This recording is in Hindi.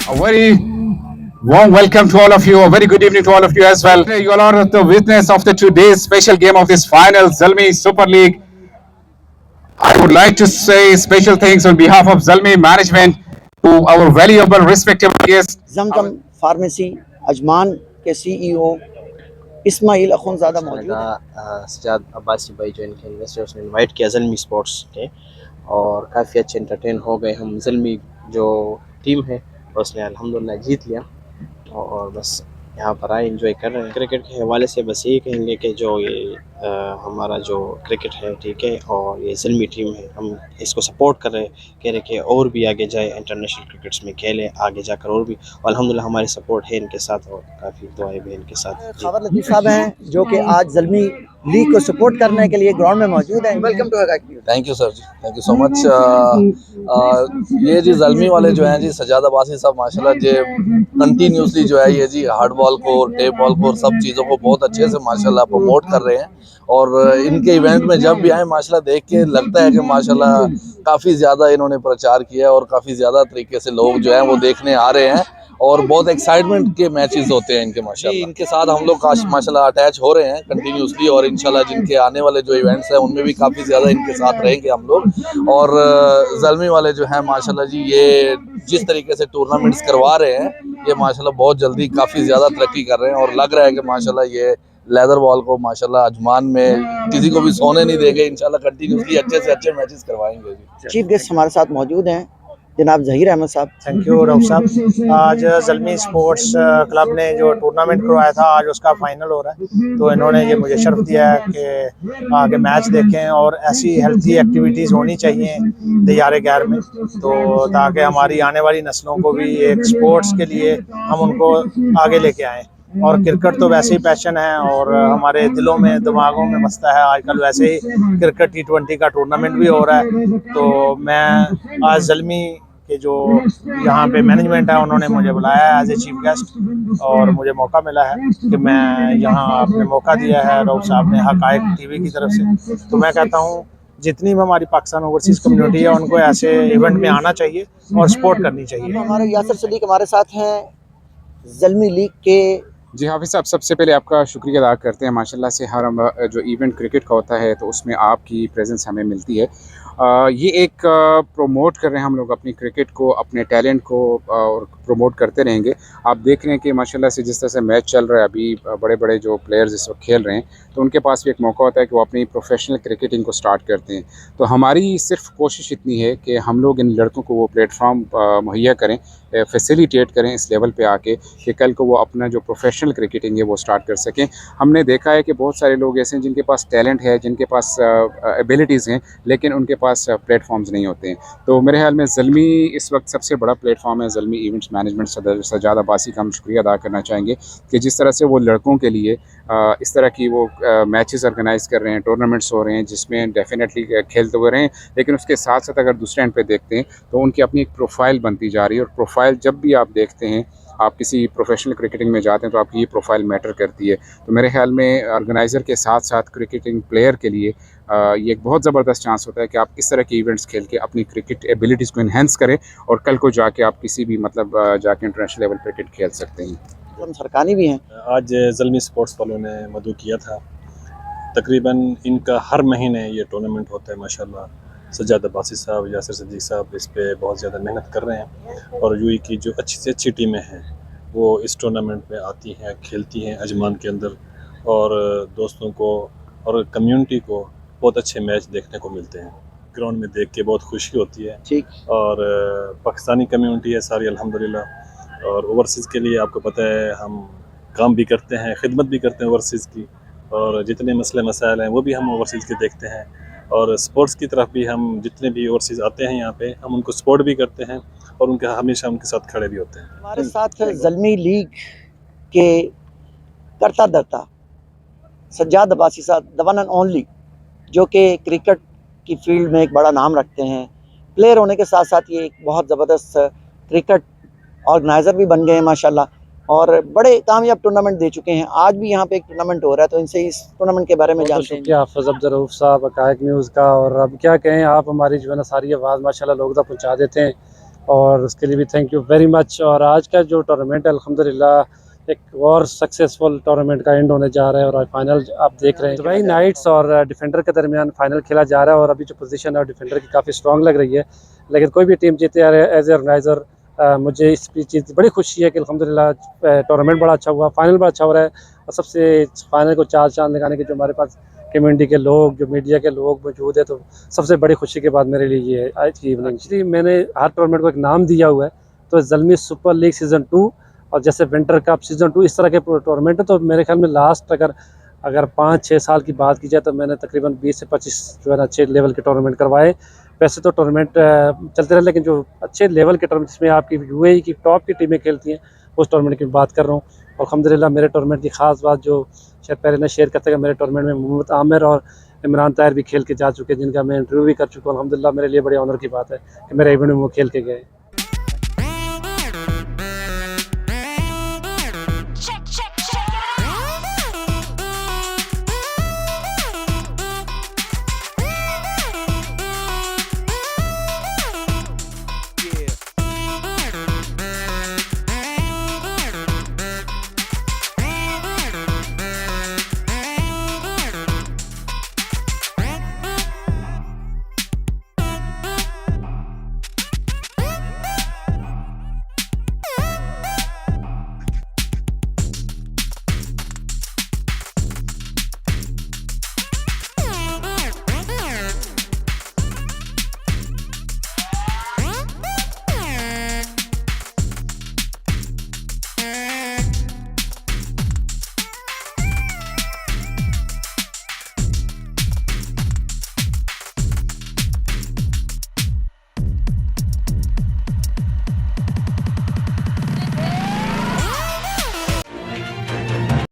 A very warm welcome to all of you. A very good evening to all of you as well. You all are the witness of the today's special game of this final Zalmi Super League. I would like to say special thanks on behalf of Zalmi management to our valuable, respectable guests. Zamzam pharmacy Ajman के सीईओ इस्माइल अखुनज़ादा मौजूद का हैं। सजाद अब्बासी भाई जो इनके इन्वेस्टर्स ने इनवाइट किया ज़ल्मी स्पोर्ट्स के, और काफ़ी अच्छे एंटरटेन हो गए हम। ज़ल्मी जो टीम है उसने अल्हम्दुलिल्लाह जीत लिया, और बस यहाँ पर आए इंजॉय कर रहे हैं। क्रिकेट के हवाले से बस यही कहेंगे कि जो ये हमारा जो क्रिकेट है, ठीक है, और ये ज़ल्मी टीम है, हम इसको सपोर्ट कर रहे हैं, कह रहे कि और भी आगे जाए, इंटरनेशनल क्रिकेट्स में खेले आगे जाकर और भी। और अल्हम्दुलिल्लाह हमारी सपोर्ट है इनके साथ, और काफ़ी दुआएं भी इनके साथ। खबर लतीफ़ साहब हैं जो कि आज ज़ल्मी लीग को सपोर्ट करने के लिए ग्राउंड में मौजूद हैं। Welcome to Haqaiq news. Thank you sir ji, thank you so much. ये जी ज़ल्मी वाले जो हैं जी, सजाद अब्बासी साहब माशाल्लाह जी कंटिन्यूसली जो है ये जी हार्ड बॉल को, टेप बॉल को, सब चीज़ों को बहुत अच्छे से माशाल्लाह प्रमोट कर रहे हैं। और इनके इवेंट में जब भी आए माशाल्लाह देख के लगता है कि माशाल्लाह काफ़ी ज़्यादा इन्होंने प्रचार किया, और काफ़ी ज़्यादा तरीके से लोग जो हैं वो देखने आ रहे हैं, और बहुत एक्साइटमेंट के मैचेस होते हैं इनके माशाल्लाह। इनके साथ हम लोग माशाल्लाह अटैच हो रहे हैं कंटिन्यूसली, और इंशाल्लाह जिनके आने वाले जो इवेंट्स हैं उनमें भी काफ़ी ज़्यादा इनके साथ रहेंगे हम लोग। और ज़ल्मी वाले जो हैं माशाल्लाह जी, ये जिस तरीके से टूर्नामेंट्स करवा रहे हैं, ये माशाल्लाह बहुत जल्दी काफ़ी ज़्यादा तरक्की कर रहे हैं, और लग रहा है कि माशाल्लाह ये लेदर बॉल को माशाल्लाह अजमान में किसी को भी सोने नहीं देंगे। इंशाल्लाह कंटिन्यूसली अच्छे से अच्छे मैचेस करवाएंगे जी। चीफ गेस्ट हमारे साथ मौजूद हैं जनाब ज़हीर अहमद साहब। थैंक यू रऊफ साहब। आज ज़ल्मी स्पोर्ट्स क्लब ने जो टूर्नामेंट करवाया था, आज उसका फाइनल हो रहा है, तो इन्होंने ये मुझे शर्फ दिया है कि आगे मैच देखें, और ऐसी हेल्थी एक्टिविटीज़ होनी चाहिए तैयारे गैर में, तो ताकि हमारी आने वाली नस्लों को भी एक स्पोर्ट्स के लिए हम उनको आगे लेके आएँ। और क्रिकेट तो वैसे ही पैशन है, और हमारे दिलों में दिमागों में बसता है। आजकल वैसे ही क्रिकेट T20 का टूर्नामेंट भी हो रहा है, तो मैं आज ज़ल्मी के जो यहाँ पे मैनेजमेंट है उन्होंने मुझे बुलाया है एज ए चीफ गेस्ट, और मुझे मौका मिला है कि मैं यहाँ अपने मौका दिया है रऊफ साहब ने हकाइक टीवी की तरफ से। तो मैं कहता हूँ जितनी भी हमारी पाकिस्तान ओवरसीज़ कम्युनिटी है उनको ऐसे इवेंट में आना चाहिए और सपोर्ट करनी चाहिए। हमारे यासर सदीक हमारे साथ हैं ज़ल्मी लीग के। जी हाफिज़ साहब, सबसे पहले आपका शुक्रिया अदा करते हैं। माशाल्लाह से हर जो इवेंट क्रिकेट का होता है तो उसमें आपकी प्रेजेंस हमें मिलती है। ये एक प्रमोट कर रहे हैं हम लोग अपनी क्रिकेट को, अपने टैलेंट को, और प्रमोट करते रहेंगे। आप देख रहे हैं कि माशाल्लाह से जिस तरह से मैच चल रहा है अभी, बड़े बड़े जो प्लेयर्स इस वक्त खेल रहे हैं, तो उनके पास भी एक मौका होता है कि वो अपनी प्रोफेशनल क्रिकेटिंग को स्टार्ट करते हैं। तो हमारी सिर्फ कोशिश इतनी है कि हम लोग इन लड़कों को वो प्लेटफॉर्म मुहैया करें, फैसिलिटेट करें इस लेवल पे आके कि कल को वो अपना जो प्रोफेशनल क्रिकेटिंग है वो स्टार्ट कर सकें। हमने देखा है कि बहुत सारे लोग ऐसे हैं जिनके पास टैलेंट है, जिनके पास एबिलिटीज़ हैं, लेकिन उनके पास प्लेटफॉर्म्स नहीं होते हैं। तो मेरे ख्याल में ज़ल्मी इस वक्त सबसे बड़ा प्लेटफॉर्म है। ज़ल्मी इवेंट्स मैनेजमेंट सदर सजाद अब्बासी का हम शुक्रिया अदा करना चाहेंगे कि जिस तरह से वो लड़कों के लिए इस तरह की वो मैचेस ऑर्गेनाइज़ कर रहे हैं, टूर्नामेंट्स हो रहे हैं जिसमें डेफिनेटली खेलते हुए रहे हैं, लेकिन उसके साथ साथ अगर दूसरे एंड पे देखते हैं तो उनकी अपनी एक प्रोफाइल बनती जा रही है। और प्रोफाइल जब भी आप देखते हैं, आप किसी प्रोफेशनल क्रिकेटिंग में जाते हैं तो आपकी ये प्रोफाइल मैटर करती है। तो मेरे ख्याल में ऑर्गेनाइज़र के साथ साथ क्रिकेटिंग प्लेयर के लिए ये एक बहुत ज़बरदस्त चांस होता है कि आप इस तरह के इवेंट्स खेल के अपनी क्रिकेट एबिलिटीज़ को इन्हेंस करें, और कल को जाके आप किसी भी जाके इंटरनेशनल लेवल क्रिकेट खेल सकते हैं। हम सरकानी भी हैं। आज ज़ल्मी स्पोर्ट्स वालों ने मदऊ किया था। तकरीबन इनका हर महीने ये टूर्नामेंट होता है माशाल्लाह। सजाद अब्बासी साहब, यासर सदीक साहब इस पे बहुत ज़्यादा मेहनत कर रहे हैं, और यूएई की जो अच्छी से अच्छी टीमें हैं वो इस टूर्नामेंट में आती हैं, खेलती हैं अजमान के अंदर, और दोस्तों को और कम्युनिटी को बहुत अच्छे मैच देखने को मिलते हैं। ग्राउंड में देख के बहुत खुशी होती है। ठीक। और पाकिस्तानी कम्युनिटी है सारी अल्हम्दुलिल्लाह, और ओवरसीज़ के लिए आपको पता है हम काम भी करते हैं, खिदमत भी करते हैं ओवरसीज़ की, और जितने मसले मसाइल हैं वो भी हम ओवरसीज़ के देखते हैं। और स्पोर्ट्स की तरफ भी हम जितने भी ओवरसीज़ आते हैं यहाँ पे, हम उनको सपोर्ट भी करते हैं, और उनका हमेशा उनके साथ खड़े भी होते हैं। हमारे साथ ज़ल्मी लीग के करता धरता सज्जाद अब्बासी साहब, द वन एंड ओनली, जो कि क्रिकेट की फील्ड में एक बड़ा नाम रखते हैं। प्लेयर होने के साथ साथ ये एक बहुत ज़बरदस्त क्रिकेट ऑर्गेनाइज़र भी बन गए हैं माशाल्लाह, और बड़े कामयाब टूर्नामेंट दे चुके हैं। आज भी यहाँ पे एक टूर्नामेंट हो रहा है, तो इनसे इस टूर्नामेंट के बारे में जानते हैं। शुक्रिया हाफ़िज़ अफ़ज़ल रऊफ़ साहब, हकाइक न्यूज़ का। और अब क्या कहें, आप हमारी जो है ना सारी आवाज़ माशाल्लाह लोग तक पहुँचा देते हैं। और उसके लिए भी थैंक यू वेरी मच। और आज का जो टूर्नामेंट है अल्हम्दुलिल्लाह एक और सक्सेसफुल टूर्नामेंट का एंड होने जा रहा है और फाइनल आप देख रहे हैं दुबई नाइट्स और डिफेंडर के दरमियान फाइनल खेला जा रहा है और अभी जो पोजीशन है डिफेंडर की काफ़ी स्ट्रांग लग रही है, लेकिन कोई भी टीम जीते एज ए ऑर्गेनाइज़र मुझे इस चीज़ की बड़ी खुशी है कि अल्हम्दुलिल्लाह टूर्नामेंट बड़ा अच्छा हुआ, फाइनल बड़ा अच्छा हो रहा है और सबसे फाइनल को चार चांद लगाने के जो हमारे पास कम्युनिटी के लोग, जो मीडिया के लोग मौजूद है, तो सबसे बड़ी खुशी की बात मेरे लिए ये है आज की इवनिंग। एक्चुअली मैंने हर टूर्नामेंट को एक नाम दिया हुआ है, तो ज़ल्मी सुपर लीग सीज़न 2 और जैसे विंटर कप सीज़न 2 इस तरह के टूर्नामेंट है। तो मेरे ख्याल में लास्ट अगर 5-6 साल की बात की जाए तो मैंने तकरीबन 20 से 25 जो है ना अच्छे लेवल के टूर्नामेंट करवाए। वैसे तो टूर्नामेंट चलते रहे, लेकिन जो अच्छे लेवल के टूर्नामेंट जिसमें आपकी यूएई की टॉप की टीमें खेलती हैं उस टूर्नामेंट की बात कर रहा हूँ। और अल्हम्दुलिल्लाह मेरे टूर्नामेंट की ख़ास बात जो शायद पहले मैं शेयर करते हैं, मेरे टूर्नामेंट में मोहम्मद आमिर और इमरान ताहिर भी खेल के जा चुके हैं, जिनका मैं इंटरव्यू भी कर चुका हूँ। अल्हम्दुलिल्लाह मेरे लिए बड़ी ऑनर की बात है कि मेरे इवेंट में वो खेल के गए।